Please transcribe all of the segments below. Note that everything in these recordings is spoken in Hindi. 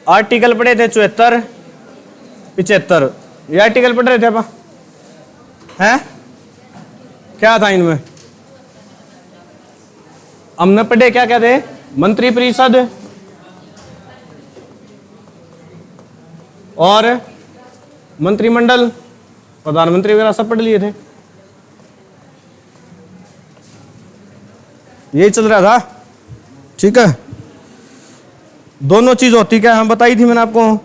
आर्टिकल पढ़े थे 74, 75, ये आर्टिकल पढ़ रहे थे आप हैं? क्या था इनमें? हमने पढ़े क्या क्या थे? मंत्री परिषद और मंत्रिमंडल, प्रधानमंत्री वगैरह सब पढ़ लिए थे। यही चल रहा था, ठीक है। दोनों चीज होती क्या हम बताई थी मैंने आपको।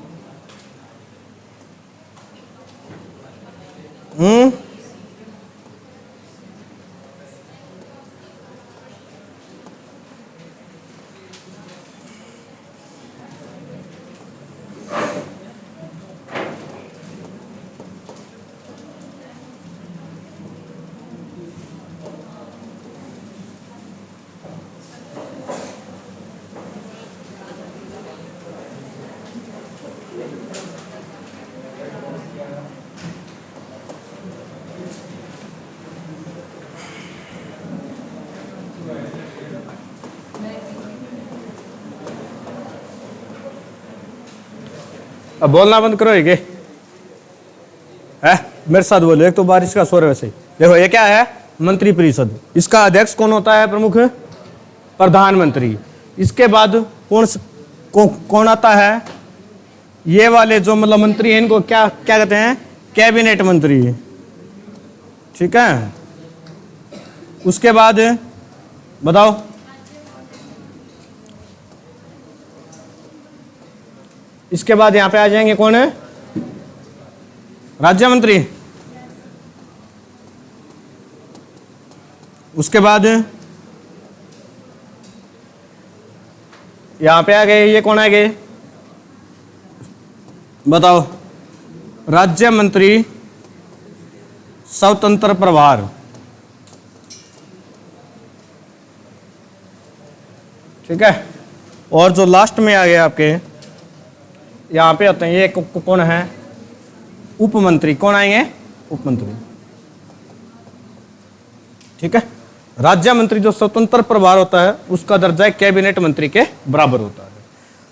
अब बोलना बंद करो ये है, मेरे साथ बोलो। एक तो बारिश का शोर है वैसे ही। देखो ये क्या है? मंत्री परिषद। इसका अध्यक्ष कौन होता है? प्रमुख प्रधानमंत्री। इसके बाद कौन आता है? ये वाले जो मतलब मंत्री हैं इनको क्या क्या कहते हैं? कैबिनेट मंत्री, ठीक है। उसके बाद बताओ, इसके बाद यहां पे आ जाएंगे कौन है? राज्य मंत्री। उसके बाद यहां पे आ गए, ये कौन आ गए बताओ? राज्य मंत्री स्वतंत्र प्रभार, ठीक है। और जो लास्ट में आ गए आपके यहां पे आते हैं, ये कौन है? उप मंत्री। कौन आएंगे? उप मंत्री, ठीक है। राज्य मंत्री जो स्वतंत्र प्रभार होता है उसका दर्जा कैबिनेट मंत्री के बराबर होता है।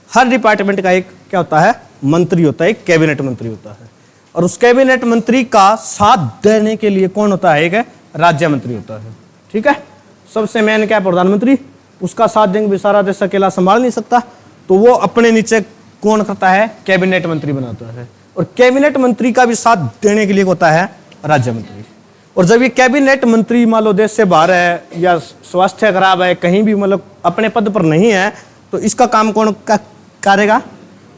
हर डिपार्टमेंट का एक क्या होता है? मंत्री होता है, एक कैबिनेट मंत्री होता है। और उस कैबिनेट मंत्री का साथ देने के लिए कौन होता है? एक राज्य मंत्री होता है, ठीक है। सबसे मेन क्या? प्रधानमंत्री। उसका साथ देंगे, बेचारा देश अकेला संभाल नहीं सकता, तो वो अपने नीचे कौन करता है? कैबिनेट मंत्री बनाता है। और कैबिनेट मंत्री का भी साथ देने के लिए होता है राज्य मंत्री। और जब ये कैबिनेट मंत्री मान लो देश से बाहर है या स्वास्थ्य खराब है, कहीं भी मतलब अपने पद पर नहीं है, तो इसका काम कौन करेगा?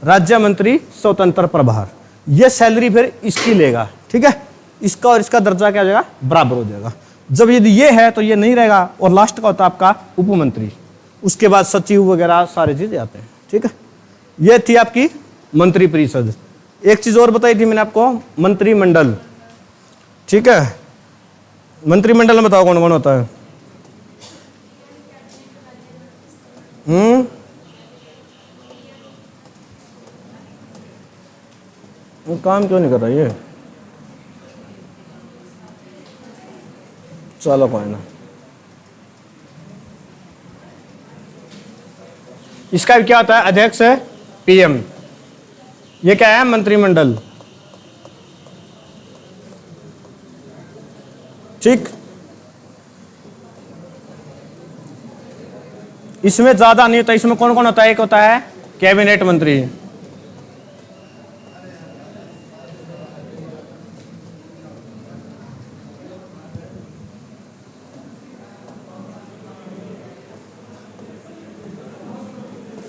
राज्य मंत्री स्वतंत्र प्रभार। ये सैलरी फिर इसकी लेगा, ठीक है। इसका और इसका दर्जा क्या हो जाएगा? बराबर हो जाएगा। जब यदि ये है तो ये नहीं रहेगा। और लास्ट का होता है आपका उप मंत्री। उसके बाद सचिव वगैरह सारे चीजें आते हैं, ठीक है। ये थी आपकी मंत्री परिषद। एक चीज और बताई थी मैंने आपको, मंत्रिमंडल, ठीक है। मंत्रिमंडल में बताओ कौन कौन होता है? वो काम क्यों नहीं कर रहा ये? चलो कोई ना। इसका भी क्या होता है? अध्यक्ष पीएम। ये क्या है? मंत्रिमंडल, ठीक। इसमें ज्यादा नहीं होता। इसमें कौन कौन होता है? एक होता है कैबिनेट मंत्री,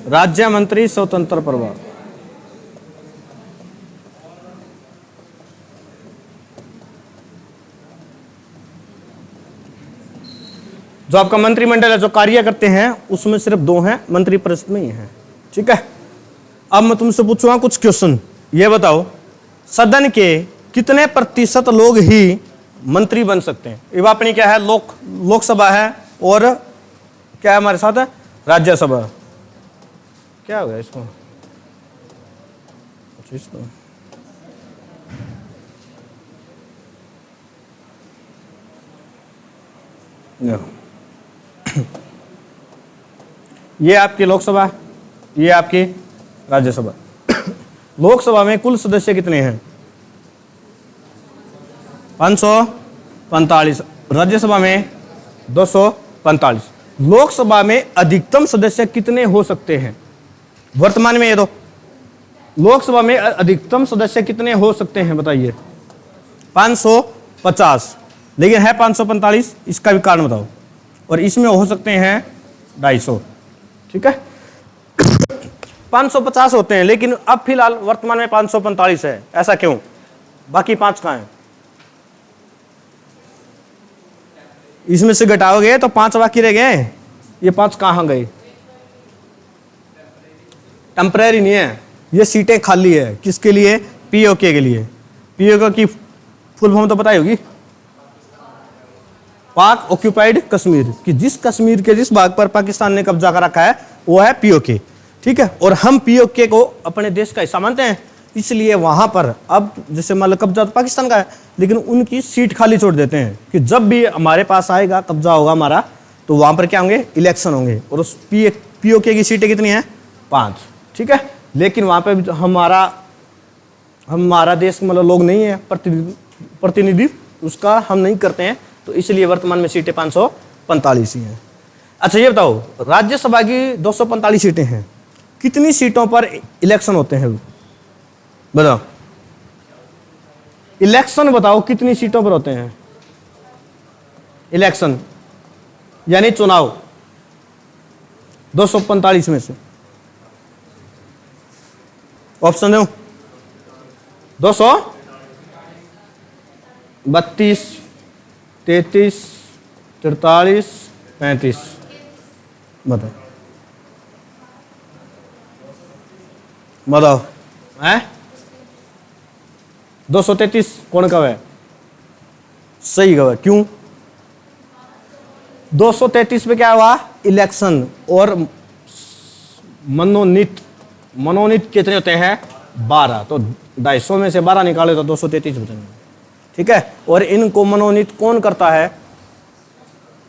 राज्य मंत्री स्वतंत्र प्रभार, जो आपका मंत्रिमंडल है जो कार्य करते हैं उसमें सिर्फ दो हैं, मंत्री परिषद में ही है, ठीक है। अब मैं तुमसे पूछूंगा कुछ क्वेश्चन। ये बताओ सदन के कितने प्रतिशत लोग ही मंत्री बन सकते हैं? ये अपनी क्या है? लोकसभा है और क्या है हमारे साथ है? राज्यसभा। क्या हो गया इसको? ये आपकी लोकसभा, ये आपकी राज्यसभा। लोकसभा में कुल सदस्य कितने हैं? 545। राज्यसभा में 245। लोकसभा में अधिकतम सदस्य कितने हो सकते हैं वर्तमान में? ये दो, लोकसभा में अधिकतम सदस्य कितने हो सकते हैं बताइए? 550, लेकिन है 545। इसका भी कारण बताओ। और इसमें हो सकते हैं 250, ठीक है। 550 होते हैं, लेकिन अब फिलहाल वर्तमान में 545 है। ऐसा क्यों? बाकी 5 कहां हैं? इसमें से घटाओगे तो 5 बाकी रह गए। ये 5 कहां गए? टेम्परेरी नहीं है, ये सीटें खाली है। किसके लिए? पीओके के लिए। पीओके की फुल फॉर्म तो पता ही होगी, पाक ऑक्यूपाइड कश्मीर, कि जिस कश्मीर के जिस भाग पर पाकिस्तान ने कब्जा कर रखा है वो है पीओके, ठीक है। और हम पीओके को अपने देश का हिस्सा मानते हैं, इसलिए वहां पर अब जैसे मान लो कब्जा तो पाकिस्तान का है, लेकिन उनकी सीट खाली छोड़ देते हैं कि जब भी हमारे पास आएगा, कब्जा होगा हमारा, तो वहां पर क्या होंगे? इलेक्शन होंगे। और उस पीओके की सीटें कितनी हैं? 5, ठीक है। लेकिन वहां पर हमारा देश मतलब लोग नहीं है, प्रतिनिधि उसका हम नहीं करते हैं, तो इसलिए वर्तमान में सीटें 545 ही हैं। अच्छा ये बताओ, राज्यसभा की 245 सीटें हैं, कितनी सीटों पर इलेक्शन होते हैं? बताओ, इलेक्शन बताओ कितनी सीटों पर होते हैं इलेक्शन, यानी चुनाव 245 में से? ऑप्शन दो। 232, 33, 43, 35। बताओ बताओ हैं? 233 कौन कब है? सही कब है? क्यों? 233 पे क्या हुआ? इलेक्शन। और मनोनीत कितने होते हैं? 12। तो 250 में से 12 निकाले तो 233 बचेंगे, ठीक है। और इनको मनोनीत कौन करता है?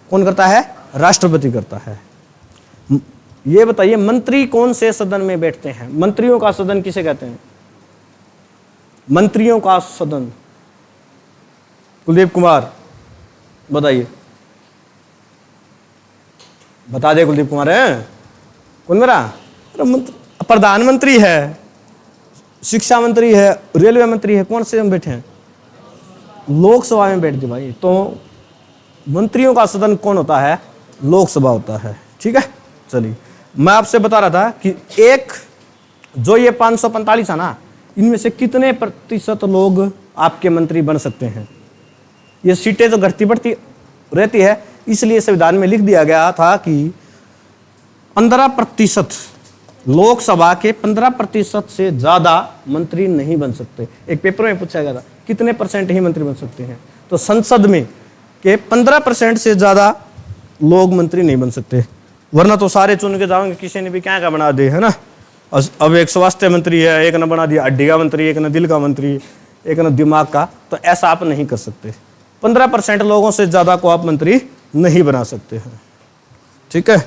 कौन करता है? राष्ट्रपति करता है। ये बताइए, मंत्री कौन से सदन में बैठते हैं? मंत्रियों का सदन किसे कहते हैं? मंत्रियों का सदन, कुलदीप कुमार बताइए, बता दे। कुलदीप कुमार है कौन मेरा? प्रधानमंत्री है, शिक्षा मंत्री है, रेलवे मंत्री है, कौन से हम बैठे हैं? लोकसभा में बैठ गए भाई। तो मंत्रियों का सदन कौन होता है? लोकसभा होता है, ठीक है। चलिए, मैं आपसे बता रहा था कि एक जो ये 545 है ना, इनमें से कितने प्रतिशत लोग आपके मंत्री बन सकते हैं? ये सीटें तो घटती बढ़ती रहती है, इसलिए संविधान में लिख दिया गया था कि 15%, लोकसभा के 15% से ज्यादा मंत्री नहीं बन सकते। एक पेपर में पूछा गया था कितने % ही मंत्री बन सकते हैं, तो संसद में के 15% से ज्यादा लोग मंत्री नहीं बन सकते, वरना तो सारे चुन के जाओगे, किसी ने भी क्या क्या बना दे, है ना। अब एक स्वास्थ्य मंत्री है, एक ने बना दिया हड्डी का मंत्री, एक ने दिल का मंत्री, एक ने दिमाग का। तो ऐसा आप नहीं कर सकते। 15% लोगों से ज्यादा को आप मंत्री नहीं बना सकते हैं, ठीक है।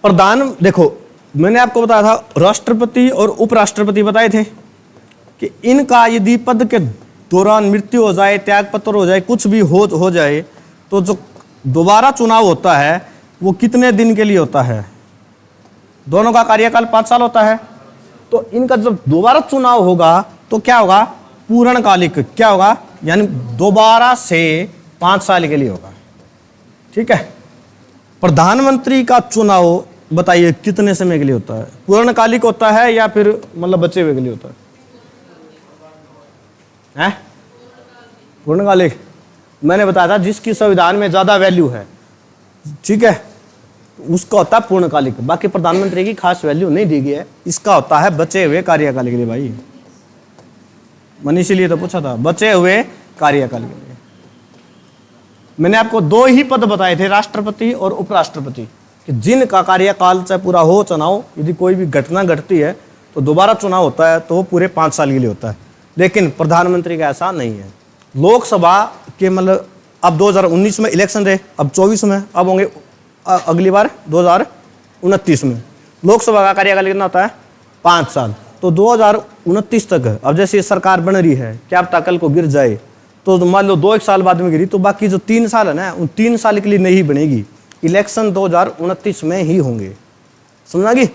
प्रधान, देखो मैंने आपको बताया था राष्ट्रपति और उपराष्ट्रपति बताए थे कि इनका यदि पद के दौरान मृत्यु हो जाए, त्यागपत्र हो जाए, कुछ भी हो जाए, तो जो दोबारा चुनाव होता है वो कितने दिन के लिए होता है? दोनों का कार्यकाल 5 साल होता है। तो इनका जब दोबारा चुनाव होगा तो क्या होगा? पूर्णकालिक। क्या होगा? यानी दोबारा से 5 साल के लिए होगा, ठीक है। प्रधानमंत्री का चुनाव बताइए कितने समय के लिए होता है? पूर्णकालिक होता है या फिर मतलब बचे हुए के लिए होता है? पूर्णकालिक। मैंने बताया था जिसकी संविधान में ज्यादा वैल्यू है, ठीक है, उसका होता है पूर्णकालिक। बाकी प्रधानमंत्री की खास वैल्यू नहीं दी गई है, इसका होता है बचे हुए कार्यकाल के लिए। भाई मैंने इसीलिए तो पूछा था, बचे हुए कार्यकाल के लिए। मैंने आपको 2 ही पद बताए थे, राष्ट्रपति और उपराष्ट्रपति, कि जिनका कार्यकाल चाहे पूरा हो चुनाव, यदि कोई भी घटना घटती है तो दोबारा चुनाव होता है तो वो पूरे 5 साल के लिए होता है। लेकिन प्रधानमंत्री का ऐसा नहीं है। लोकसभा के मतलब अब 2019 में इलेक्शन रहे, अब 24 में, अब होंगे अगली बार 2029 में। लोकसभा का कार्यकाल कितना होता है? 5 साल। तो 2029 तक है। अब जैसे ये सरकार बन रही है, क्या पता कल को गिर जाए, तो मान लो 2-1 साल बाद में गिरी, तो बाकी जो 3 साल है ना, उन 3 साल के लिए नहीं बनेगी। इलेक्शन 2029 में ही होंगे, समझा गई?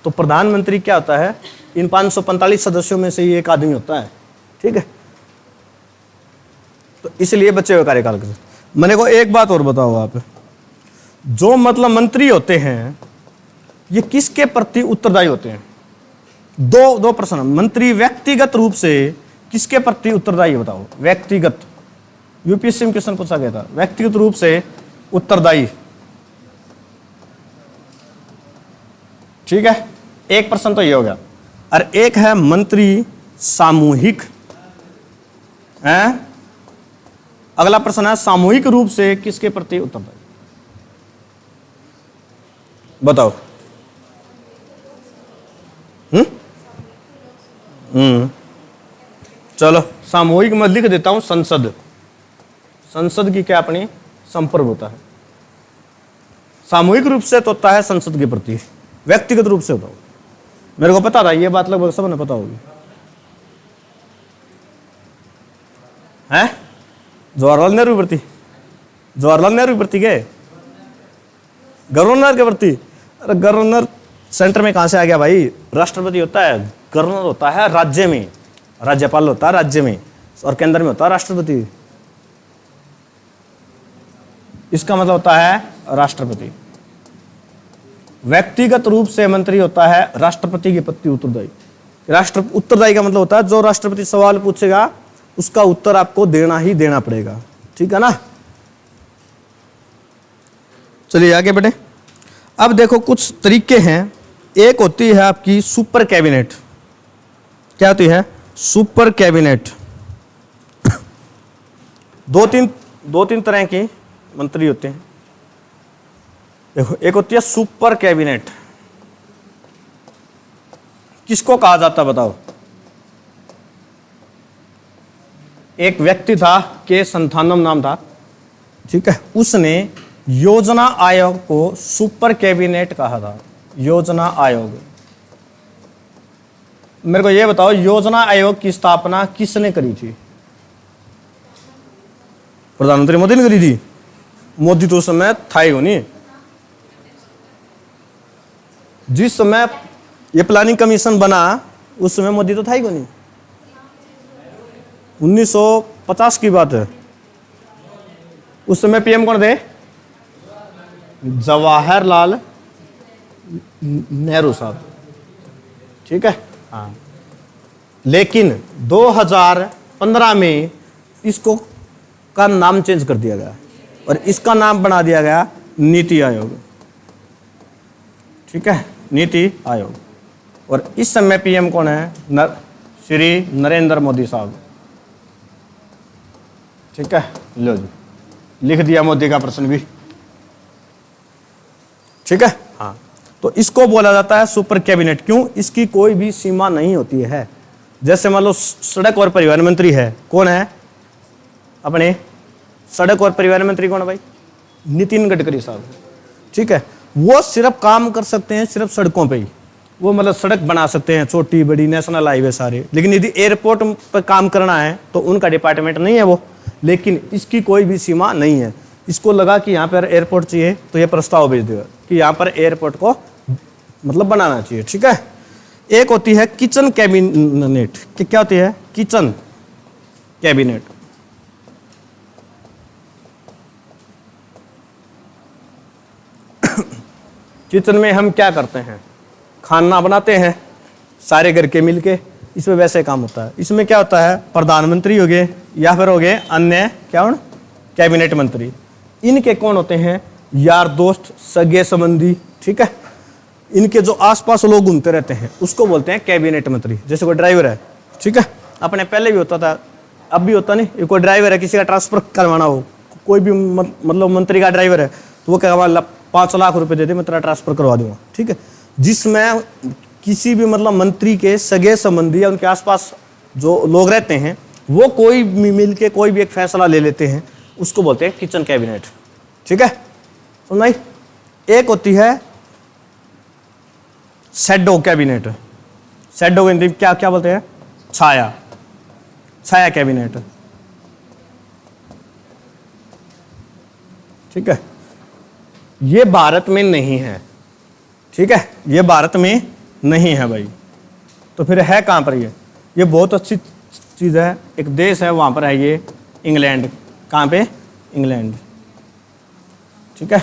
तो प्रधानमंत्री क्या होता है? इन 545 सदस्यों में से ही एक आदमी होता है, ठीक है? तो इसलिए बचे हुए कार्यकाल के। मैंने को एक बात और बताओ आप, जो मतलब मंत्री होते हैं ये किसके प्रति उत्तरदायी होते हैं? दो प्रश्न। मंत्री व्यक्तिगत रूप से किसके प्रति उत्तरदायी बताओ? व्यक्तिगत, यूपीएससी में क्वेश्चन पूछा गया था, व्यक्तिगत रूप से उत्तरदायी, ठीक है? एक प्रश्न तो ये हो गया। और एक है मंत्री सामूहिक, है? अगला प्रश्न है सामूहिक रूप से किसके प्रति उत्तरदायी? बताओ। चलो सामूहिक मैं लिख देता हूं, संसद। संसद की क्या अपनी संपर्क होता है। सामूहिक रूप से तो होता है संसद के प्रति, व्यक्तिगत रूप से बताओ। मेरे को पता था, ये बात लगभग सबने पता होगी, हैं? जवाहरलाल नेहरू के प्रति, जवाहरलाल नेहरू के प्रति के गवर्नर के प्रति। अरे गवर्नर सेंटर में कहां से आ गया भाई? राष्ट्रपति होता है, गवर्नर होता है राज्य में, राज्यपाल होता है राज्य में, और केंद्र में होता है राष्ट्रपति। इसका मतलब होता है राष्ट्रपति। व्यक्तिगत रूप से मंत्री होता है राष्ट्रपति के प्रति उत्तरदायी। उत्तरदायी का मतलब होता है जो राष्ट्रपति सवाल पूछेगा उसका उत्तर आपको देना ही देना पड़ेगा, ठीक है ना? चलिए आगे बढ़े। अब देखो कुछ तरीके हैं। एक होती है आपकी सुपर कैबिनेट। क्या होती है? Super cabinet. दो तीन तरह के मंत्री होते हैं। देखो, एक होती है सुपर कैबिनेट। किसको कहा जाता है बताओ? एक व्यक्ति था, के संथानम नाम था, ठीक है? उसने योजना आयोग को सुपर कैबिनेट कहा था। योजना आयोग। मेरे को यह बताओ, योजना आयोग की स्थापना किसने करी थी? प्रधानमंत्री मोदी ने करी थी। मोदी तो उस समय था ही नहीं। जिस समय ये प्लानिंग कमीशन बना उस समय मोदी तो था ही नहीं। 1950 की बात है। उस समय पीएम कौन थे? जवाहरलाल नेहरू साहब, ठीक है? हाँ। लेकिन 2015 में इसको का नाम चेंज कर दिया गया और इसका नाम बना दिया गया नीति आयोग, ठीक है? नीति आयोग। और इस समय पीएम कौन है? श्री नरेंद्र मोदी साहब, ठीक है? लो जी, लिख दिया मोदी का प्रश्न भी, ठीक है? हाँ। तो इसको बोला जाता है सुपर कैबिनेट। क्यों? इसकी कोई भी सीमा नहीं होती है। जैसे मान लो सड़क और परिवहन मंत्री है, कौन है? अपने सड़क और परिवहन मंत्री कौन है भाई? नितिन गडकरी साहब, ठीक है? वो सिर्फ काम कर सकते हैं सिर्फ सड़कों पे ही। वो मतलब सड़क बना सकते हैं, छोटी बड़ी नेशनल हाईवे सारे। लेकिन यदि एयरपोर्ट पर काम करना है तो उनका डिपार्टमेंट नहीं है वो। लेकिन इसकी कोई भी सीमा नहीं है। इसको लगा कि यहाँ पर एयरपोर्ट चाहिए तो ये प्रस्ताव भेज देगा कि यहाँ पर एयरपोर्ट को मतलब बनाना चाहिए, ठीक है? एक होती है किचन कैबिनेट। क्या होती है? Kitchen cabinet. किचन में हम क्या करते हैं? खाना बनाते हैं सारे घर के मिलके। इसमें वैसे काम होता है। इसमें क्या होता है? प्रधानमंत्री हो गए या फिर हो गए अन्य क्या हो कैबिनेट मंत्री। इनके कौन होते हैं? यार दोस्त, सगे संबंधी, ठीक है? इनके जो आसपास लोग घूमते रहते हैं उसको बोलते हैं कैबिनेट मंत्री। जैसे कोई ड्राइवर है, ठीक है? अपने पहले भी होता था, अब भी होता नहीं। कोई ड्राइवर है, किसी का ट्रांसफर करवाना हो, कोई भी मतलब मंत्री का ड्राइवर है तो वो क्या 5 लाख रुपए दे दे, मैं तेरा ट्रांसफर करवा दूंगा, ठीक है? जिसमें किसी भी मतलब मंत्री के सगे संबंधी या उनके आसपास जो लोग रहते हैं वो कोई मिल के कोई भी एक फैसला ले लेते हैं उसको बोलते हैं किचन कैबिनेट। ठीक है, समझ आई। एक होती है शैडो कैबिनेट। शैडो को हिंदी में क्या क्या बोलते हैं? छाया, छाया कैबिनेट। ठीक है, ये भारत में नहीं है। ठीक है, ये भारत में नहीं है भाई। तो फिर है कहाँ पर ये बहुत अच्छी चीज़ है। एक देश है वहाँ पर है ये इंग्लैंड। कहाँ पे? इंग्लैंड। ठीक है,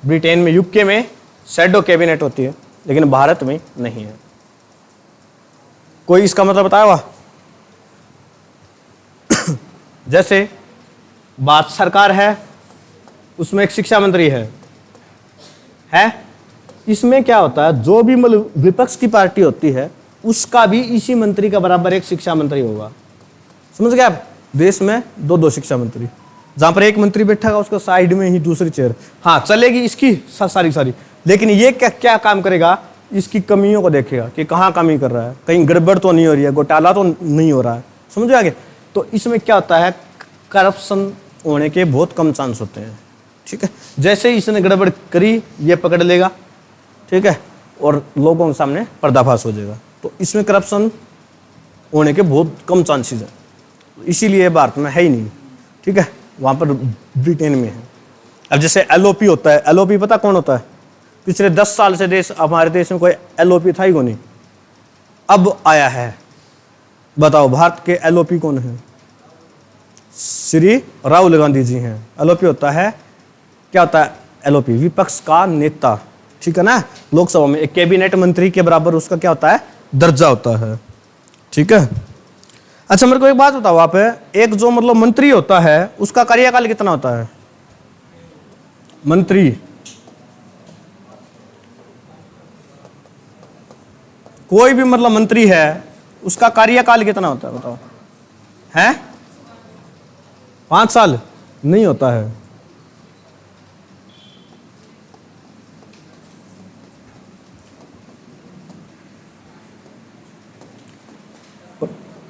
ब्रिटेन में, यूके में शैडो कैबिनेट होती है, लेकिन भारत में नहीं है। कोई इसका मतलब बताया हुआ? जैसे भारत सरकार है, उसमें एक शिक्षा मंत्री है। इसमें क्या होता है, जो भी मतलब विपक्ष की पार्टी होती है उसका भी इसी मंत्री का बराबर एक शिक्षा मंत्री होगा। समझ गए आप? देश में दो दो शिक्षा मंत्री, जहां पर एक मंत्री बैठा है उसका साइड में ही दूसरी चेयर। हाँ, चलेगी इसकी सारी, लेकिन ये क्या काम करेगा? इसकी कमियों को देखेगा कि कहाँ कमी कर रहा है, कहीं गड़बड़ तो नहीं हो रही है, घोटाला तो नहीं हो रहा है। समझ आगे? तो इसमें क्या होता है, करप्शन होने के बहुत कम चांस होते हैं। ठीक है, जैसे ही इसने गड़बड़ करी ये पकड़ लेगा। ठीक है, और लोगों के सामने पर्दाफाश हो जाएगा। तो इसमें करप्शन होने के बहुत कम चांसेस हैं, इसीलिए भारत में है ही नहीं। ठीक है, वहाँ पर ब्रिटेन में है। अब जैसे LOP होता है, LOP पता कौन होता है? पिछले 10 साल से हमारे देश में कोई LOP था ही को नहीं, अब आया है। बताओ भारत के LOP कौन है? श्री राहुल गांधी जी हैं। LOP होता है, क्या होता है LOP? विपक्ष का नेता। ठीक है ना, लोकसभा में एक कैबिनेट मंत्री के बराबर उसका क्या होता है? दर्जा होता है। ठीक है, अच्छा मेरे को एक बात बताओ आप, एक जो मतलब मंत्री होता है उसका कार्यकाल कितना होता है? मंत्री, कोई भी मतलब मंत्री है उसका कार्यकाल कितना होता है? बताओ। है 5 साल? नहीं होता है।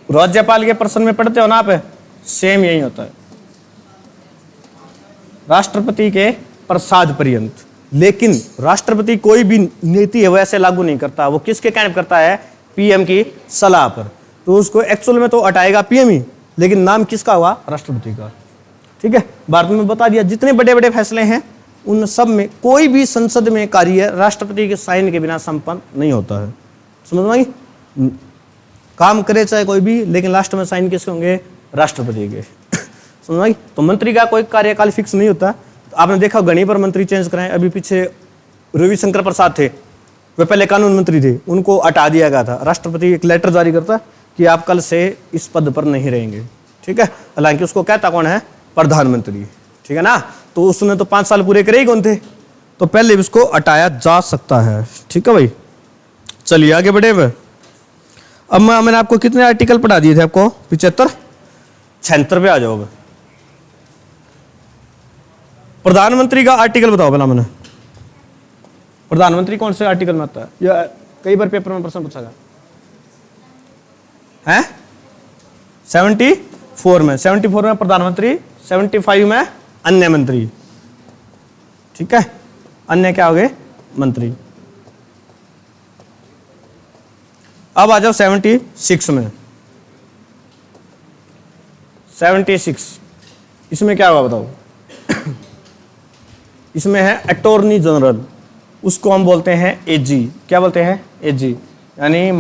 राज्यपाल के प्रश्न में पढ़ते हो ना आप, सेम यही होता है, राष्ट्रपति के प्रसाद पर्यंत। लेकिन राष्ट्रपति कोई भी नीति है वो ऐसे लागू नहीं करता, वो किसके कहने पर करता है? PM की सलाह पर। तो उसको एक्चुअल में तो हटाएगा PM ही, लेकिन नाम किसका हुआ? राष्ट्रपति का। ठीक है, भारत में बता दिया जितने बड़े बड़े फैसले हैं उन सब में कोई भी संसद में कार्य राष्ट्रपति के साइन के बिना संपन्न नहीं होता है। समझ में आई? काम करे चाहे कोई भी, लेकिन लास्ट में साइन किसके होंगे? राष्ट्रपति के। समझ आई? तो मंत्री का कोई कार्यकाल फिक्स नहीं होता। तो आपने देखा गणी पर मंत्री चेंज कराए। अभी पीछे रविशंकर प्रसाद थे, वे पहले कानून मंत्री थे, उनको हटा दिया गया था। राष्ट्रपति एक लेटर जारी करता कि आप कल से इस पद पर नहीं रहेंगे। ठीक है, हालांकि उसको कहता कौन है? प्रधानमंत्री। ठीक है ना, तो उसने तो 5 साल पूरे करे ही कौन थे, तो पहले उसको हटाया जा सकता है। ठीक है भाई, चलिए आगे बढ़े। अब मैंने आपको कितने आर्टिकल पढ़ा दिए थे? आपको 75, 76 पे आ जाओ। अब प्रधानमंत्री का आर्टिकल बताओ पहला। मैंने प्रधानमंत्री कौन से आर्टिकल में आता है? या कई बार पेपर में प्रश्न पूछा गया है। 74 में, 74 में प्रधानमंत्री, 75 में अन्य मंत्री। ठीक है, अन्य क्या हो गए? मंत्री। अब आ जाओ 76 में। 76 इसमें क्या हुआ बताओ? इसमें है अटॉर्नी जनरल, उसको हम बोलते हैं AG। क्या बोलते हैं? AG, यानी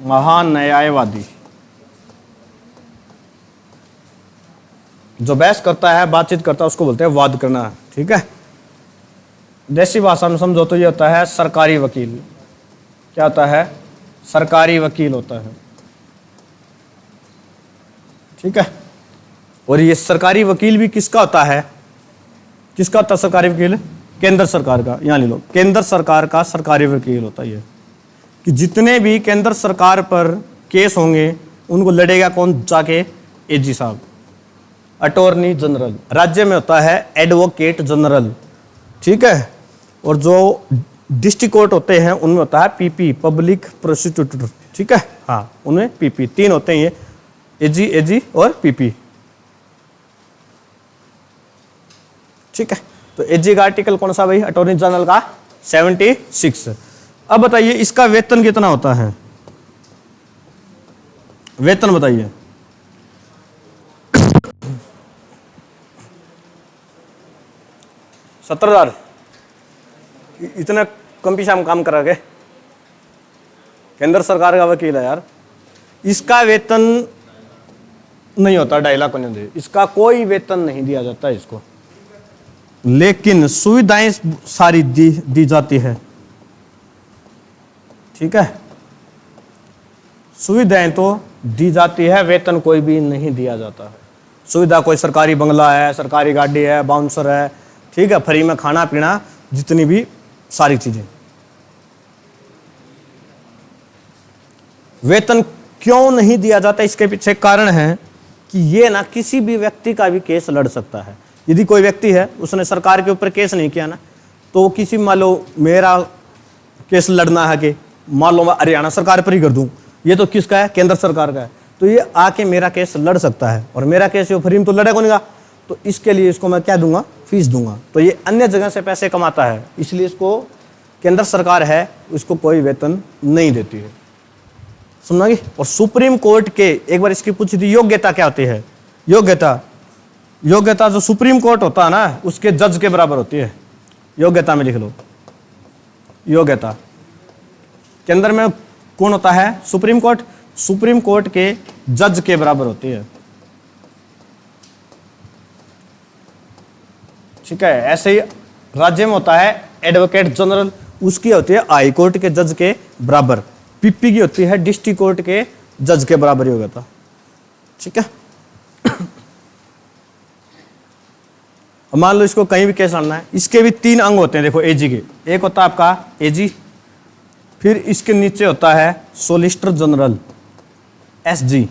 महान्यायवादी। जो बहस करता है, बातचीत करता है, उसको बोलते हैं वाद करना। ठीक है, देसी भाषा में समझो तो ये होता है सरकारी वकील। क्या होता है? सरकारी वकील होता है। ठीक है, और ये सरकारी वकील भी किसका होता है? किसका होता है सरकारी वकील? केंद्र सरकार का। यहाँ ले लो, केंद्र सरकार का सरकारी वकील होता है कि जितने भी केंद्र सरकार पर केस होंगे उनको लड़ेगा कौन? जाके AG साहब। अटॉर्नी जनरल, राज्य में होता है एडवोकेट जनरल। ठीक है, और जो डिस्ट्रिक्ट कोर्ट होते हैं उनमें होता है PP, पब्लिक प्रोसिक्यूटर। ठीक है, हाँ, उनमें PP 3 होते हैं, ये AG और PP। ठीक है, तो एजी का आर्टिकल कौन सा भाई, अटॉर्नी जनरल का 76। अब बताइए इसका वेतन कितना होता है, वेतन बताइए। 70,000, इतना कम पैसा में काम करा के, केंद्र सरकार का वकील है यार। इसका वेतन नहीं होता 2.5 लाख नहीं दे, इसका कोई वेतन नहीं दिया जाता इसको, लेकिन सुविधाएं सारी दी जाती है। ठीक है, सुविधाएं तो दी जाती है, वेतन कोई भी नहीं दिया जाता है। सुविधा कोई सरकारी बंगला है, सरकारी गाड़ी है, बाउंसर है, ठीक है, फ्री में खाना पीना, जितनी भी सारी चीजें। वेतन क्यों नहीं दिया जाता, इसके पीछे कारण है कि ये ना किसी भी व्यक्ति का भी केस लड़ सकता है। यदि कोई व्यक्ति है उसने सरकार के ऊपर केस नहीं किया ना, तो किसी, मान लो मेरा केस लड़ना है कि मान लो मैं हरियाणा सरकार पर ही कर दूं, ये तो किसका है, केंद्र सरकार का है, तो ये आके मेरा केस लड़ सकता है, और मेरा केस ये फ्री में तो लड़ेगा नहीं, तो इसके लिए इसको मैं क्या दूंगा, फीस दूंगा। तो ये अन्य जगह से पैसे कमाता है, इसलिए इसको केंद्र सरकार है उसको कोई वेतन नहीं देती है, समझोगे। और सुप्रीम कोर्ट के, एक बार इसकी पूछी थी, योग्यता क्या होती है, योग्यता जो सुप्रीम कोर्ट होता है ना उसके जज के बराबर होती है। योग्यता में लिख लो, योग्यता केंद्र में कौन होता है, सुप्रीम कोर्ट के जज के बराबर होती है। ठीक है, ऐसे ही राज्य में होता है एडवोकेट जनरल, उसकी होती है हाई कोर्ट के जज के बराबर। पीपी की होती है डिस्ट्रिक्ट कोर्ट के जज के बराबर ही होगा। ठीक है, मान लो इसको कहीं भी केस लड़ना है, इसके भी 3 अंग होते हैं, देखो एजी के, एक होता है आपका एजी, फिर इसके नीचे होता है सोलिसिटर जनरल एसजी।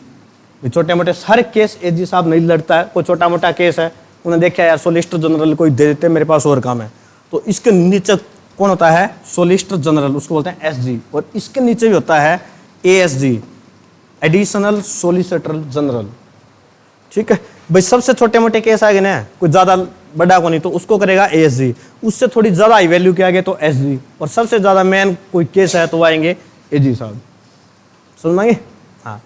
छोटे मोटे हर केस एजी साहब नहीं लड़ता है, कोई छोटा मोटा केस है उन्हें देखा यार सोलिसिटर जनरल कोई दे देते, मेरे पास और काम है, तो इसके नीचे कौन होता है, सोलिसिटर जनरल, उसको बोलते हैं एसजी। और इसके नीचे भी होता है एएसजी, एडिशनल सोलिसिटर जनरल। ठीक है भाई, सबसे छोटे मोटे केस आएंगे ना, कोई ज्यादा बड़ा को नहीं, तो उसको करेगा एएसजी। उससे थोड़ी ज्यादा हाई वैल्यू के आगे तो एसजी, और सबसे ज्यादा मेन कोई केस है तो वो आएंगे एजी साहब, समझ में? हाँ,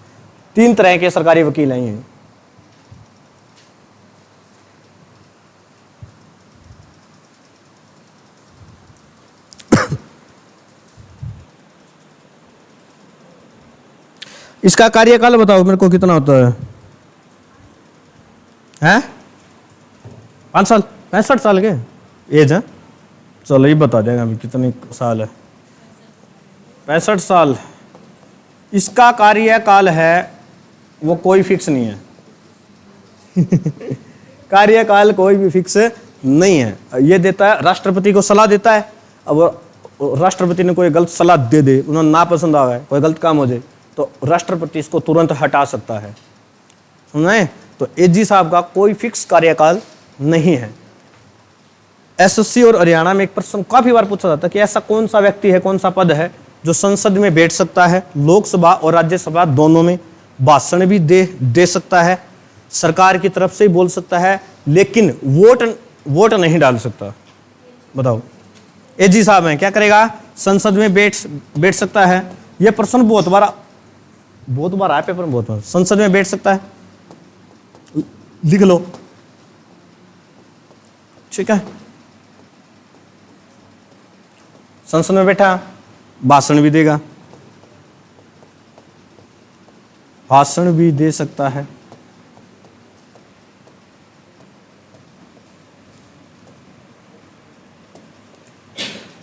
3 तरह के सरकारी वकील हैं। इसका कार्यकाल बताओ मेरे को कितना होता है? 5 साल, 65 साल के एज है। चलो ये बता देगा अभी कितनी साल है। 65 साल। इसका कार्यकाल है वो कोई फिक्स नहीं है कार्यकाल कोई भी फिक्स नहीं है। ये देता है, राष्ट्रपति को सलाह देता है। अब राष्ट्रपति ने कोई गलत सलाह दे दे, उन्हें ना पसंद आ गए, कोई गलत काम हो जाए, तो राष्ट्रपति इसको तुरंत हटा सकता है, समझे? तो एजी साहब का कोई फिक्स कार्यकाल नहीं है। एसएससी और हरियाणा में एक प्रश्न काफी बार पूछा जाता है कि ऐसा कौन सा व्यक्ति है, कौन सा पद है जो संसद में बैठ सकता है, लोकसभा और राज्यसभा दोनों में, भाषण भी दे सकता है, सरकार की तरफ से ही बोल सकता है, लेकिन वोट नहीं डाल सकता। बताओ, एजी साहब हैं, क्या करेगा? संसद में बैठ सकता है। यह प्रश्न बहुत बार आया पेपर में, बहुत बार। संसद में बैठ सकता है, लिख लो, ठीक है। संसद में बैठा, भाषण भी देगा, भाषण भी दे सकता है,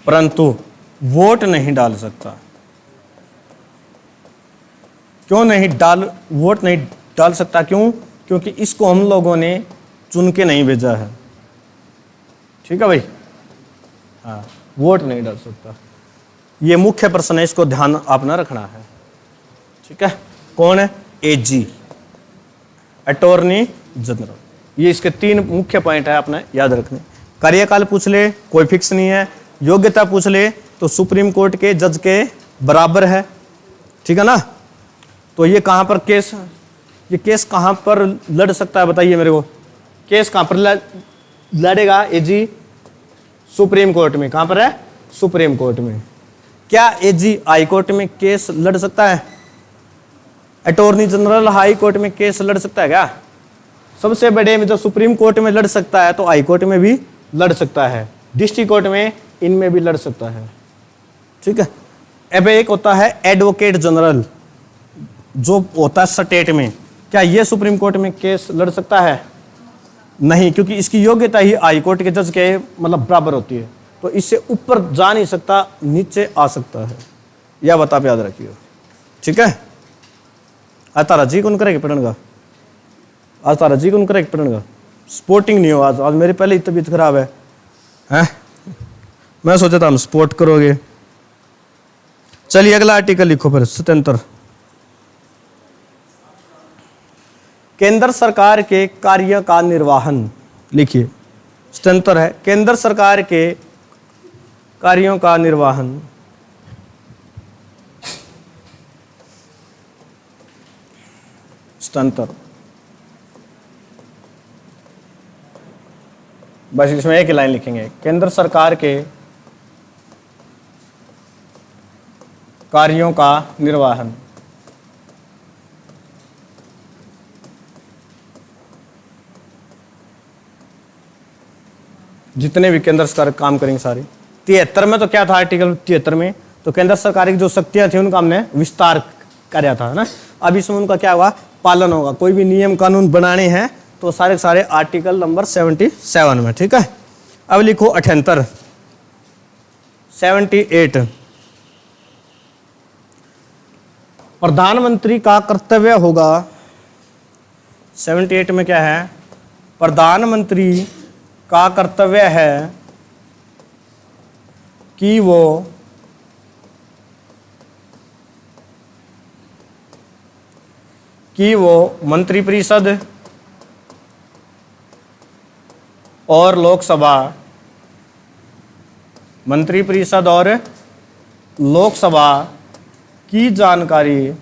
परंतु वोट नहीं डाल सकता। क्यों नहीं वोट नहीं डाल सकता? क्यों? क्योंकि इसको हम लोगों ने चुन के नहीं भेजा है, ठीक है भाई। हाँ, वोट नहीं डाल सकता, ये मुख्य प्रश्न है, इसको ध्यान अपना रखना है, ठीक है। कौन है? एजी, अटॉर्नी जनरल। ये इसके 3 मुख्य पॉइंट है, अपने याद रखने। कार्यकाल पूछ ले, कोई फिक्स नहीं है। योग्यता पूछ ले तो सुप्रीम कोर्ट के जज के बराबर है, ठीक है ना। तो ये कहां पर केस कहां पर लड़ सकता है, बताइए मेरे को। केस कहां पर लड़ेगा एजी सुप्रीम कोर्ट में। कहां पर है? सुप्रीम कोर्ट में। क्या एजी हाई कोर्ट में केस लड़ सकता है? अटॉर्नी जनरल हाई कोर्ट में केस लड़ सकता है क्या? सबसे बड़े में जो सुप्रीम कोर्ट में लड़ सकता है तो हाई कोर्ट में भी लड़ सकता है, डिस्ट्रिक्ट कोर्ट में, इनमें भी लड़ सकता है। ठीक है। अब एक होता है एडवोकेट जनरल, जो होता है स्टेट में। क्या ये सुप्रीम कोर्ट में केस लड़ सकता है? नहीं, क्योंकि इसकी योग्यता ही हाई कोर्ट के जज के मतलब बराबर होती है, तो इससे ऊपर जा नहीं सकता, नीचे आ सकता है। यह बात आप याद रखिए। ठीक है। आज तारा जी कौन करेगा पढ़ने का? आज तारा जी कौन करेगा पढ़ने का? स्पोर्टिंग नहीं हो आज। आज मेरी पहले ही तबीयत खराब है, हैं? मैं सोचा था हम स्पोर्ट करोगे। चलिए अगला आर्टिकल लिखो फिर। स्वतंत्र। केंद्र सरकार के कार्य का निर्वहन लिखिए। स्वतंत्र है केंद्र सरकार के कार्यों का निर्वहन। स्वतंत्र, बस इसमें एक ही लाइन लिखेंगे, केंद्र सरकार के कार्यों का निर्वहन। जितने भी केंद्र सरकार काम करेंगे सारे। 73 में तो क्या था? आर्टिकल 73 में तो केंद्र सरकार की जो शक्तियां थी उनका हमने विस्तार कराया था ना। अब इसमें उनका क्या हुआ? पालन होगा। कोई भी नियम कानून बनाने हैं तो सारे सारे आर्टिकल नंबर 77 में। ठीक है। अब लिखो 78, 78। प्रधानमंत्री का कर्तव्य होगा। 78 में क्या है? प्रधानमंत्री का कर्तव्य है कि वो मंत्रिपरिषद और लोकसभा, मंत्रिपरिषद और लोकसभा की जानकारी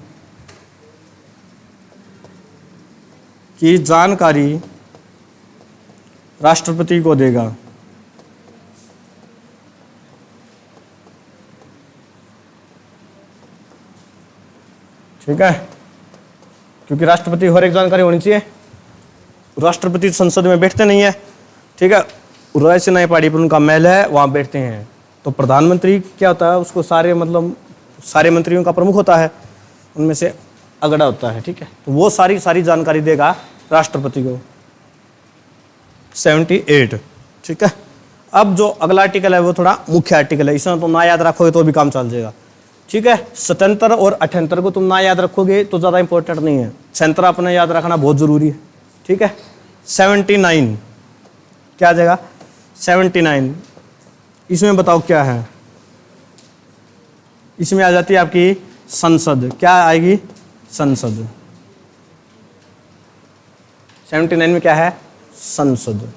राष्ट्रपति को देगा। ठीक है। क्योंकि राष्ट्रपति हर एक जानकारी होनी चाहिए। राष्ट्रपति संसद में बैठते नहीं है। ठीक है। रायसी नई पहाड़ी पर उनका महल है, वहां बैठते हैं। तो प्रधानमंत्री क्या होता है? उसको सारे मतलब सारे मंत्रियों का प्रमुख होता है, उनमें से अगड़ा होता है। ठीक है। तो वो सारी जानकारी देगा राष्ट्रपति को। 78। ठीक है। अब जो अगला आर्टिकल है वो थोड़ा मुख्य आर्टिकल है, इसमें तो ना याद रखोगे तो भी काम चल जाएगा। ठीक है। 77 और 78 को तुम ना याद रखोगे तो ज़्यादा इंपॉर्टेंट नहीं है। 77 अपने याद रखना बहुत ज़रूरी है। ठीक है। 79 क्या आ जाएगा? 79 इसमें बताओ क्या है? इसमें आ जाती है आपकी संसद। क्या आएगी? संसद। 79 में क्या है? संसद।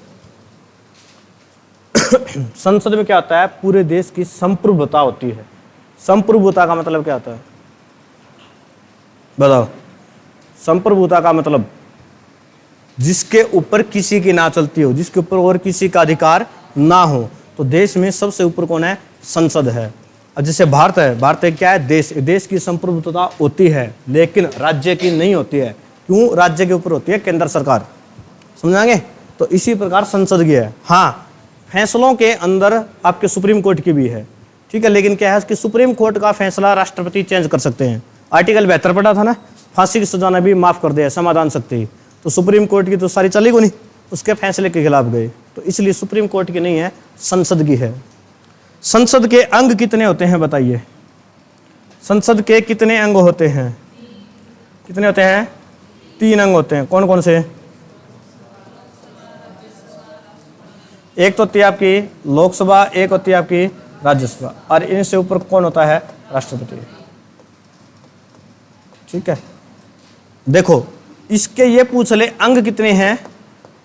संसद में क्या होता है? पूरे देश की संप्रभुता होती है। संप्रभुता का मतलब क्या होता है? बताओ। संप्रभुता का मतलब जिसके ऊपर किसी की ना चलती हो, जिसके ऊपर और किसी का अधिकार ना हो। तो देश में सबसे ऊपर कौन है? संसद है। और जैसे भारत है, भारत क्या है? देश की संप्रभुता होती है लेकिन राज्य की नहीं होती है। क्यों? राज्य के ऊपर होती है केंद्र सरकार। समझाएंगे? तो इसी प्रकार संसद की है। हाँ, फैसलों के अंदर आपके सुप्रीम कोर्ट की भी है। ठीक है। लेकिन क्या है कि सुप्रीम कोर्ट का फैसला राष्ट्रपति चेंज कर सकते हैं। आर्टिकल 72 पढ़ा था ना, फांसी की सजा भी माफ कर दिया, समाधान शक्ति। तो सुप्रीम कोर्ट की तो सारी चलेगी नहीं, उसके फैसले के खिलाफ गए, तो इसलिए सुप्रीम कोर्ट की नहीं है, संसद की है। संसद के अंग कितने होते हैं बताइए? संसद के कितने अंग होते हैं? कितने होते हैं? 3 अंग होते हैं। कौन कौन से? एक तो होती है आपकी लोकसभा, एक होती है आपकी राज्यसभा, और इनसे ऊपर कौन होता है? राष्ट्रपति। ठीक है। देखो, इसके ये पूछ ले अंग कितने हैं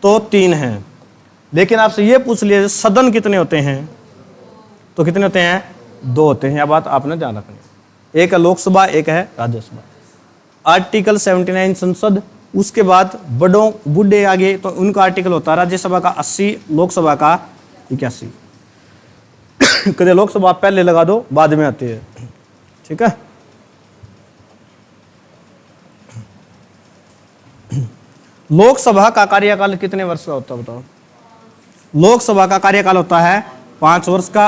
तो 3 हैं, लेकिन आपसे ये पूछ लिए सदन कितने होते हैं तो कितने होते हैं? 2 होते हैं। यह बात आपने ध्यान रखनी है। एक है लोकसभा, एक है राज्यसभा। आर्टिकल 79 संसद, उसके बाद बड़ों बूढ़े आगे तो उनका आर्टिकल होता है राज्यसभा का 80, लोकसभा का 81। कदे लोकसभा पहले लगा दो, बाद में आती है, ठीक है। लोकसभा का कार्यकाल कितने वर्ष का होता है बताओ? लोकसभा का कार्यकाल होता है 5 वर्ष का,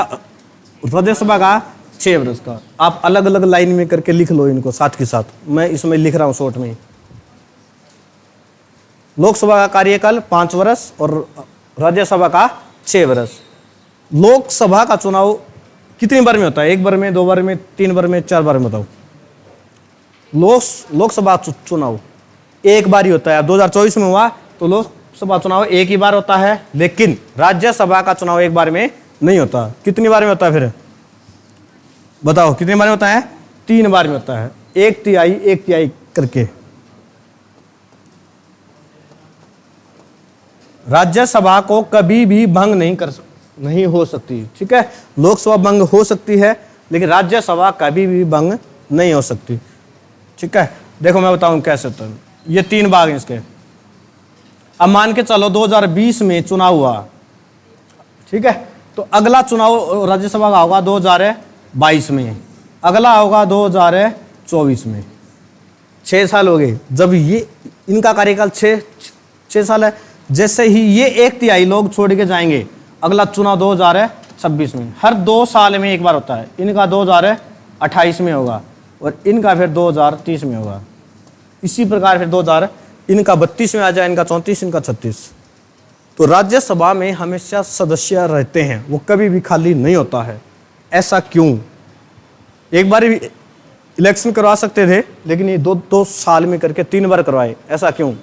राज्यसभा का 6 वर्ष का। आप अलग अलग लाइन में करके लिख लो इनको साथ के साथ, मैं इसमें लिख रहा हूं शॉर्ट में। लोकसभा का कार्यकाल 5 वर्ष और राज्यसभा का 6 वर्ष। लोकसभा का चुनाव कितनी बार में होता है? 1 बार में, 2 बार में, 3 बार में, 4 बार में बताओ? लोकसभा चुनाव 1 बार ही होता है। 2024 में हुआ तो लोकसभा चुनाव 1 ही बार होता है, लेकिन राज्यसभा का चुनाव 1 बार में नहीं होता। कितनी बार में होता है फिर बताओ? कितनी बार में होता है? 3 बार में होता है, 1 तिहाई करके। राज्यसभा को कभी भी भंग नहीं हो सकती, ठीक है। लोकसभा भंग हो सकती है, लेकिन राज्यसभा कभी भी भंग नहीं हो सकती, ठीक है। देखो मैं बताऊं कैसे होता है। ये 3 भाग हैं इसके। अब मान के चलो 2020 में चुनाव हुआ, ठीक है, तो अगला चुनाव राज्यसभा का होगा 2022 में, अगला होगा 2024 में। 6 साल हो गए। जब ये इनका कार्यकाल 6 साल है, जैसे ही ये 1 तिहाई लोग छोड़ के जाएंगे, अगला चुनाव 2026 में। हर 2 साल में 1 बार होता है। इनका 2028 में होगा और इनका फिर 2030 में होगा। इसी प्रकार फिर 2000 इनका 32 में आ जाए, इनका 34, इनका 36। तो राज्यसभा में हमेशा सदस्य रहते हैं, वो कभी भी खाली नहीं होता है। ऐसा क्यों? एक बार इलेक्शन करवा सकते थे, लेकिन ये 2 साल में करके 3 बार करवाए। ऐसा क्यों?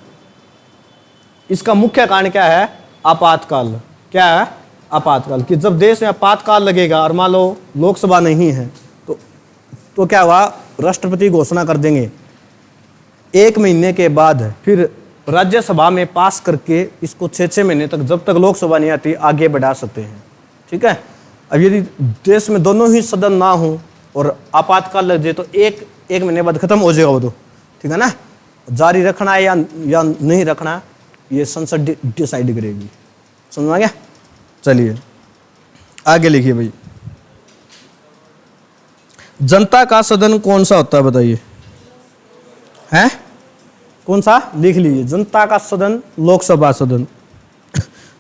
इसका मुख्य कारण क्या है? आपातकाल। क्या है? आपातकाल। कि जब देश में आपातकाल लगेगा और मान लो लोकसभा नहीं है तो क्या हुआ? राष्ट्रपति घोषणा कर देंगे। 1 महीने के बाद फिर राज्यसभा में पास करके इसको 6 महीने तक, जब तक लोकसभा नहीं आती, आगे बढ़ा सकते हैं, ठीक है। अब यदि देश में दोनों ही सदन ना हो और आपातकाल लग जाए तो एक महीने बाद खत्म हो जाएगा वो तो, ठीक है ना। जारी रखना है या नहीं रखना, ये संसद डिसाइड करेगी। समझ में आ गया? चलिए आगे लिखिए भाई। जनता का सदन कौन सा होता है बताइए? हैं? कौन सा? लिख लीजिए। जनता का सदन लोकसभा सदन।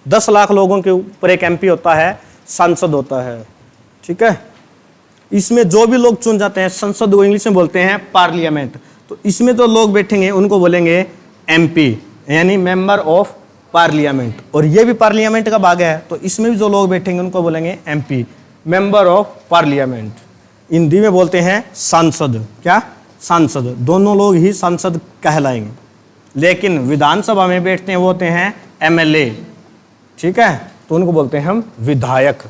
10 लाख लोगों के ऊपर एक MP होता है, सांसद होता है, ठीक है। इसमें जो भी लोग चुन जाते हैं, संसद को इंग्लिश में बोलते हैं पार्लियामेंट। तो इसमें तो लोग बैठेंगे उनको बोलेंगे MP, यानी मेंबर ऑफ पार्लियामेंट। और ये भी पार्लियामेंट का भाग है, तो इसमें भी जो लोग बैठेंगे उनको बोलेंगे MP, member of parliament. Hindi में बोलते हैं सांसद। क्या? सांसद। दोनों लोग ही सांसद कहलाएंगे। लेकिन विधानसभा में बैठते हैं वो होते हैं MLA, ठीक है, तो उनको बोलते हैं हम विधायक,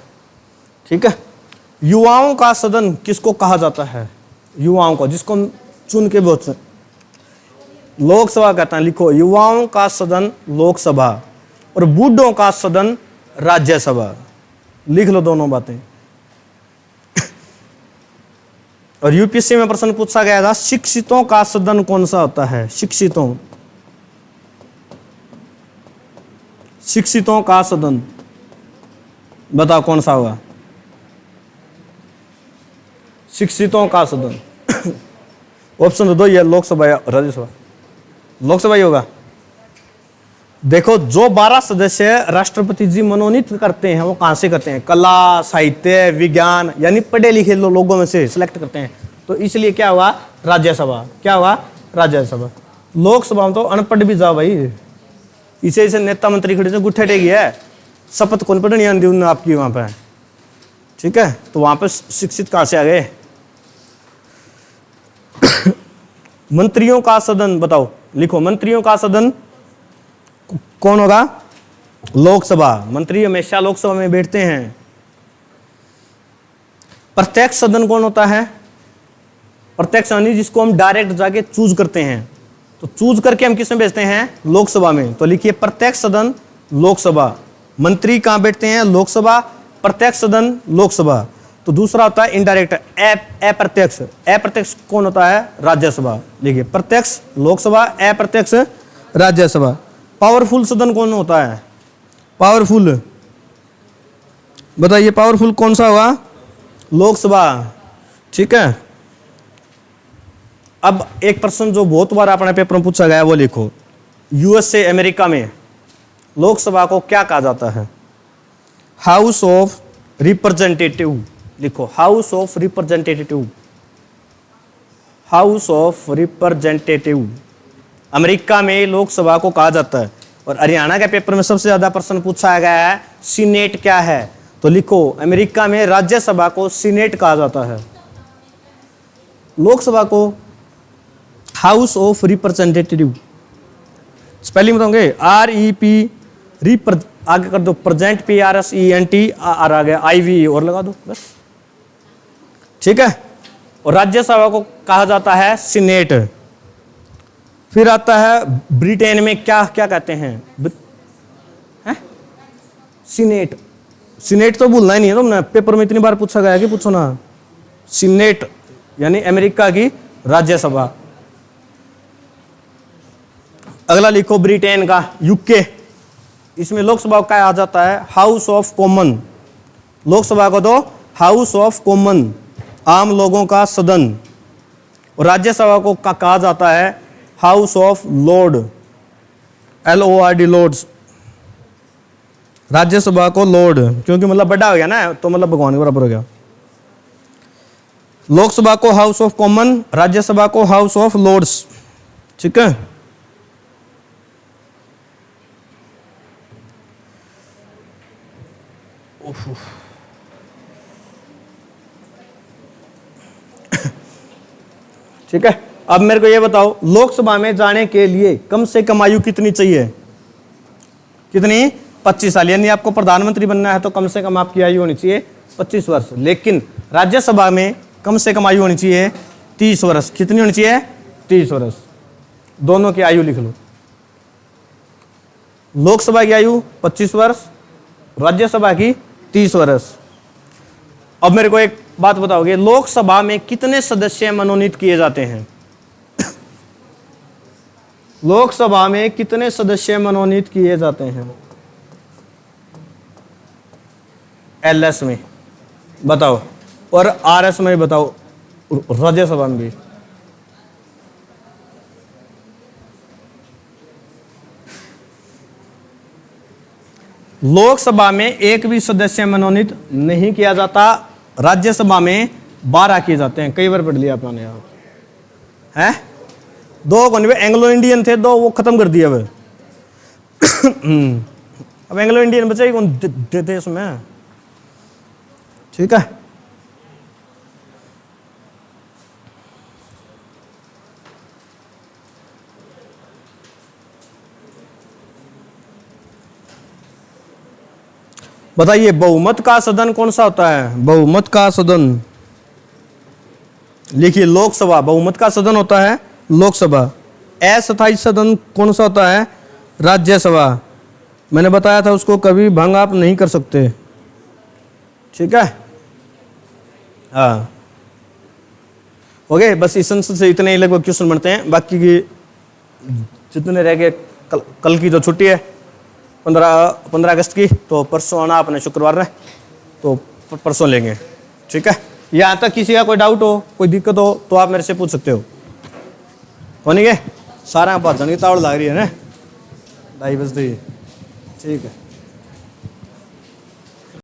ठीक है। युवाओं का सदन किसको कहा जाता है? युवाओं को, जिसको चुन के वोट, लोकसभा कहते हैं। लिखो, युवाओं का सदन लोकसभा और बूढ़ों का सदन राज्यसभा। लिख लो दोनों बातें। और UPSC में प्रश्न पूछा गया था, शिक्षितों का सदन कौन सा होता है? शिक्षितों का सदन बताओ कौन सा होगा? शिक्षितों का सदन। ऑप्शन तो 2 ही है, लोकसभा या राज्यसभा। लोकसभा ही होगा। देखो, जो 12 सदस्य राष्ट्रपति जी मनोनीत करते हैं वो कहां से करते हैं? कला, साहित्य, विज्ञान, यानी पढ़े लिखे लोगों में से सिलेक्ट करते हैं। तो इसलिए क्या हुआ? राज्यसभा। क्या हुआ? राज्यसभा। लोकसभा में तो अनपढ़ भी जाओ भाई, इसे नेता मंत्री खड़े से गुट्ठे टेगी है, शपथ कौन पढ़नी आती उन्होंने आपकी वहां पे, ठीक है। तो वहां पर शिक्षित कहां से आ गए? मंत्रियों का सदन बताओ। लिखो, मंत्रियों का सदन कौन होगा? लोकसभा। मंत्री हमेशा लोकसभा में बैठते हैं। प्रत्यक्ष सदन कौन होता है? प्रत्यक्ष यानी जिसको हम डायरेक्ट जाके चूज करते हैं। तो चूज करके हम किस में भेजते हैं? लोकसभा में। तो लिखिए, प्रत्यक्ष सदन लोकसभा। मंत्री कहां बैठते हैं? लोकसभा। प्रत्यक्ष सदन लोकसभा। तो दूसरा होता है इनडायरेक्ट, अप्रत्यक्ष। अप्रत्यक्ष कौन होता है? राज्यसभा। लिखिए, प्रत्यक्ष लोकसभा, अप्रत्यक्ष राज्यसभा। पावरफुल सदन कौन होता है? पावरफुल, बताइए पावरफुल कौन सा हुआ? लोकसभा। ठीक है। अब एक प्रश्न जो बहुत बार अपने पेपर में पूछा गया वो लिखो, यूएसए अमेरिका में लोकसभा को क्या कहा जाता है? House of representative. लिखो, house of representative. House of representative America में लोकसभा को कहा जाता है। और हरियाणा के पेपर में सबसे ज्यादा प्रश्न पूछा गया है सीनेट क्या है? तो लिखो, अमेरिका में राज्यसभा को सीनेट कहा जाता है, लोकसभा को हाउस ऑफ रिप्रेजेंटेटिव। स्पेलिंग बताओगे? REP, आगे कर दो, प्रेजेंट PRSENT, आर आ गया, IV और लगा दो बस। ठीक है। और राज्यसभा को कहा जाता है सीनेट। फिर आता है ब्रिटेन में क्या क्या कहते हैं? सीनेट। सीनेट तो भूलना ही नहीं है तुमने, पेपर में इतनी बार पूछा गया कि पूछो ना। सीनेट यानी अमेरिका की राज्यसभा। अगला लिखो ब्रिटेन का, यूके। इसमें लोकसभा का आ जाता है हाउस ऑफ कॉमन। लोकसभा को तो हाउस ऑफ कॉमन, आम लोगों का सदन। और राज्यसभा को कहा जाता है house of lord, LORD, lords. Rajya Sabha को लॉर्ड, क्योंकि मतलब बड़ा हो गया ना, तो मतलब भगवान के बराबर हो गया। लोकसभा को हाउस ऑफ कॉमन, राज्यसभा को हाउस ऑफ लॉर्ड्स। ठीक है। ठीक है। अब मेरे को ये बताओ, लोकसभा में जाने के लिए कम से कम आयु कितनी चाहिए? कितनी? 25 साल। यानी आपको प्रधानमंत्री बनना है तो कम से कम आपकी आयु होनी चाहिए 25 वर्ष। लेकिन राज्यसभा में कम से कम आयु होनी चाहिए 30 वर्ष। कितनी होनी चाहिए? 30 वर्ष। दोनों की आयु लिख लो। लोकसभा की आयु 25 वर्ष, राज्यसभा की 30 वर्ष। अब मेरे को एक बात बताओगे, लोकसभा में कितने सदस्य मनोनीत किए जाते हैं? लोकसभा में कितने सदस्य मनोनीत किए जाते हैं? LS में बताओ, और RS में बताओ, राज्यसभा में भी। लोकसभा में एक भी सदस्य मनोनीत नहीं किया जाता, राज्यसभा में 12 किए जाते हैं। कई बार पढ़ लिया आपने यहाँ है। 2 कौन एंग्लो इंडियन थे, 2 वो खत्म कर दिया अब। अब एंग्लो इंडियन बचे कौन देश में? ठीक है। बताइए बहुमत का सदन कौन सा होता है? बहुमत का सदन लिखिए, लोकसभा बहुमत का सदन होता है, लोकसभा। अस्थायी सदन कौन सा होता है? राज्यसभा। मैंने बताया था उसको कभी भंग आप नहीं कर सकते। ठीक है। हाँ, ओके। बस इस संसद से इतने ही लगभग क्वेश्चन बनते हैं। बाकी की जितने रह गए, कल की जो छुट्टी है 15 अगस्त की, तो परसों आना अपने शुक्रवार में, तो परसों लेंगे। ठीक है। यहाँ तक किसी का कोई डाउट हो, कोई दिक्कत हो तो आप मेरे से पूछ सकते हो। नहीं है सारा बात जानने की तावड़ लग रही है ना, 2:30 बजे। ठीक है।